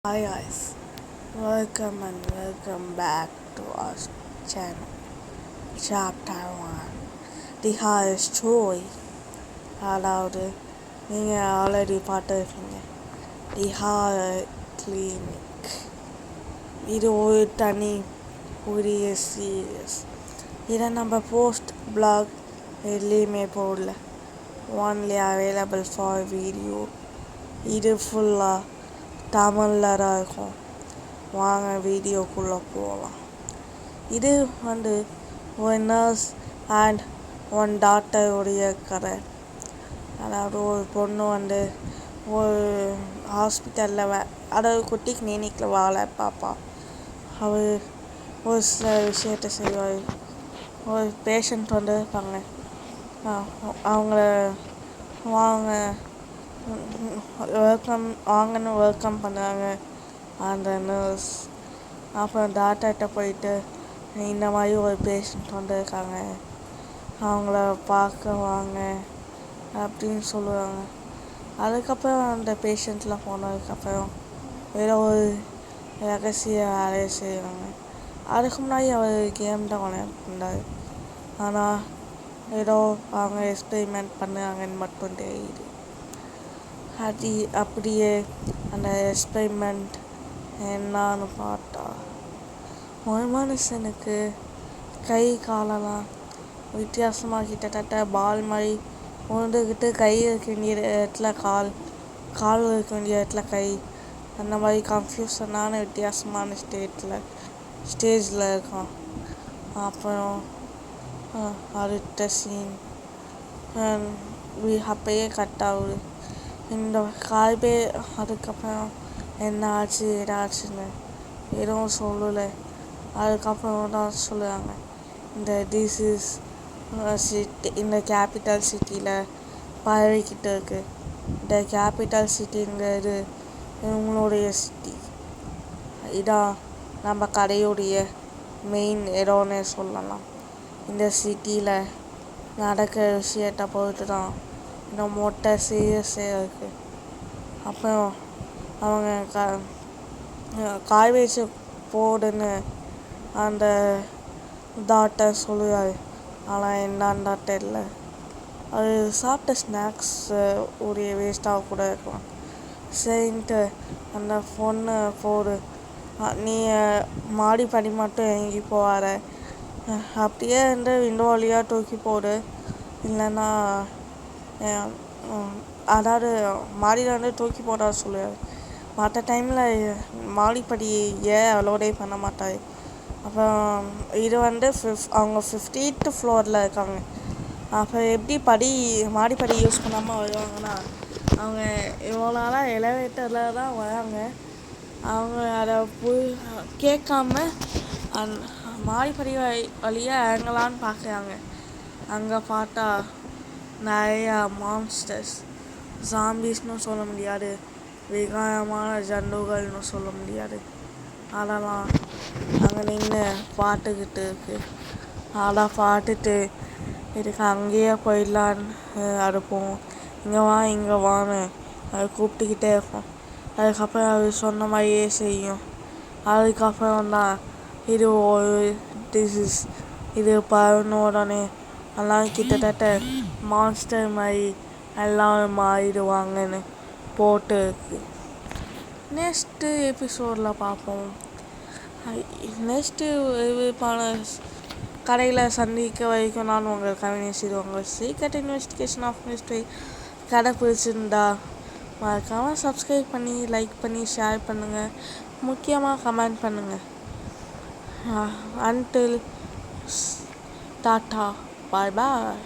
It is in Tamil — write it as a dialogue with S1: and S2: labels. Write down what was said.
S1: Hi guys, welcome back to our channel. Chapter 1 The High Story. அதாவது நீங்கள் ஆல்ரெடி பார்த்துருக்கீங்க தி ஹாரர் கிளினிக். இது ஒரு தனி புதிய சீரியஸ். இதை நம்ம போஸ்ட் பிளாக் எதுலேயுமே போடல. Only available for video. இது ஃபுல்லாக தமிழில் தான் இருக்கும். வாங்க வீடியோக்குள்ளே போகலாம். இது ஒரு நர்ஸ் அண்ட் ஒன் டாக்டருடைய கதை. அதாவது ஒரு பொண்ணு ஒரு ஹாஸ்பிட்டலில் அதாவது குட்டி கிளினிக்கில் வேலை பார்ப்பா. அவர் ஒரு சில விஷயத்தை செய்வார். ஒரு பேஷண்ட் இருப்பாங்க. அவங்கள வாங்க வெல்கம் பண்ணாங்க அந்த நர்ஸ். அப்புறம் டாக்டர்கிட்ட போயிட்டு இந்த மாதிரி ஒரு பேஷண்ட் இருக்காங்க, அவங்கள பார்க்க வாங்க அப்படின்னு சொல்லுவாங்க. அதுக்கப்புறம் அந்த பேஷண்ட்லாம் போனதுக்கப்புறம் வேறு ஒரு ரகசிய வேலையை செய்வாங்க. அதுக்கு முன்னாடி அவர் கேம் தான் விளையாண்டுருந்தார். ஆனால் ஏதோ அவங்க எக்ஸ்பெரிமெண்ட் பண்ணுறாங்கன்னு மட்டும் தெரியுது. அப்படியே அந்த எக்ஸ்பெரிமெண்ட் என்னான்னு பார்த்தா, ஒரு மனுஷனுக்கு கை காலெல்லாம் வித்தியாசமாக கிட்டத்தட்ட பால் மாதிரி உருண்டுக்கிட்டு, கை இருக்க வேண்டிய இடத்துல கால் இருக்க வேண்டிய இடத்துல கை, அந்த மாதிரி கன்ஃபியூஷனான வித்தியாசமான ஸ்டேஜில் இருக்கான். அப்புறம் அடுத்த சீன் அப்பயே கட் ஆகுது. இந்த கால்பே அதுக்கப்புறம் என்ன ஆச்சு ஏதாச்சுன்னு எதுவும் சொல்லலை. அதுக்கப்புறம் தான் சொல்லுவாங்க, இந்த டிசீஸ் இந்த கேபிட்டல் சிட்டியில் பரவிக்கிட்டு இருக்கு. இந்த கேபிட்டல் சிட்டிங்கிறது இவங்களுடைய சிட்டி. இதான் நம்ம கதையுடைய மெயின் இடம்னு சொல்லலாம். இந்த சிட்டியில் நடக்கிற விஷயத்தை பொறுத்து தான் இந்த மொட்டை சீரியஸே இருக்குது. அப்புறம் அவங்க காய் வச்சு போடுன்னு அந்த டாக்டர் சொல்லுவார். ஆனால் என்னன்னா தெரியல. அது சாப்பிட்ட ஸ்நாக்ஸ் உடைய வேஸ்ட்டாக கூட இருக்கலாம். சரின்ட்டு அந்த பொண்ணு போடு, நீ மாடி படி மட்டும் எங்கி போவார, அப்படியே விண்டோ வழியாக தூக்கி போடு, இல்லைன்னா அதாவது மாடியில் தூக்கி போட சொல்லுவார். மற்ற டைமில் மாடிப்படி அலோடே பண்ண மாட்டார். அப்புறம் இது அவங்க 50th ஃப்ளோரில் இருக்காங்க. அப்போ எப்படி மாடிப்படி யூஸ் பண்ணாமல் வருவாங்கன்னா, அவங்க இவ்வளோ நாளாக எலவேட்டரில் தான் வராங்க. அவங்க அதை கேட்காம மாடிப்படி வழியாக இறங்கலான்னு பார்க்குறாங்க. அங்கே பார்த்தா நிறையா மான்ஸ்டர்ஸ், ஜாம்பிஸ்னு சொல்ல முடியாது, விகாரமான ஜந்துகள்னு சொல்ல முடியாது, அதெல்லாம் அங்கே நின்று பார்த்துக்கிட்டு இருக்கு. அதெல்லாம் பார்த்துட்டு இதுக்கு அங்கேயே போயிடலான்னு அனுப்புவோம். இங்கே வான்னு அதை கூப்பிட்டுக்கிட்டே இருக்கும். அதுக்கப்புறம் அது சொன்ன மாதிரியே செய்யும். அதுக்கப்புறம் தான் இது ஒரு டிசீஸ், இது பரவுன உடனே எல்லாம் கிட்டத்தட்ட மான்ஸ்டர் மாதிரி எல்லாம் மாறிடுவாங்கன்னு போட்டு இருக்கு. நெக்ஸ்ட்டு எபிசோடில் பார்ப்போம். நெக்ஸ்ட்டு விருப்பான கடையில் சந்திக்க வரைக்கும் நான் உங்கள் கவினேஷ். இது உங்கள் சீக்ரெட் இன்வெஸ்டிகேஷன் ஆஃப் மிஸ்ட்ரி. கடை பிடிச்சிருந்தா மறக்காமல் சப்ஸ்கிரைப் பண்ணி, லைக் பண்ணி, ஷேர் பண்ணுங்கள். முக்கியமாக கமெண்ட் பண்ணுங்கள். Until Tata, bye bye.